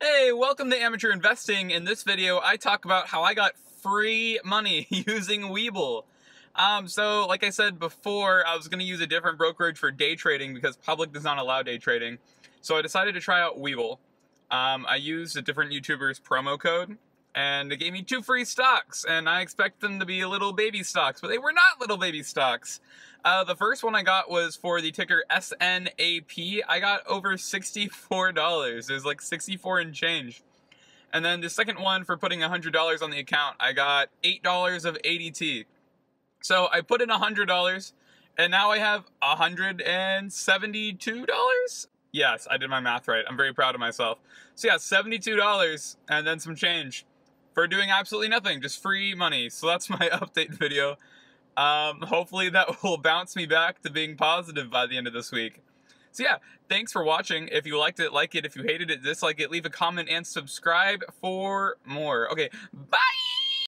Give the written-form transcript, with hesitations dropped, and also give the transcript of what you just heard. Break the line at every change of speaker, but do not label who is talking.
Hey, welcome to Amateur Investing. In this video, I talk about how I got free money using Webull. So like I said before, I was going to use a different brokerage for day trading because public does not allow day trading. So I decided to try out Webull. I used a different YouTuber's promo code, and it gave me 2 free stocks, and I expect them to be little baby stocks, but they were not little baby stocks. The first one I got was for the ticker SNAP. I got over $64. It was like 64 and change. And then the second one, for putting $100 on the account, I got $8 of ADT. So I put in $100, and now I have $172? Yes, I did my math right. I'm very proud of myself. So yeah, $72 and then some change for doing absolutely nothing, just free money. So that's my update video. Hopefully that will bounce me back to being positive by the end of this week. So yeah, thanks for watching. If you liked it, like it. If you hated it, dislike it. Leave a comment and subscribe for more. Okay,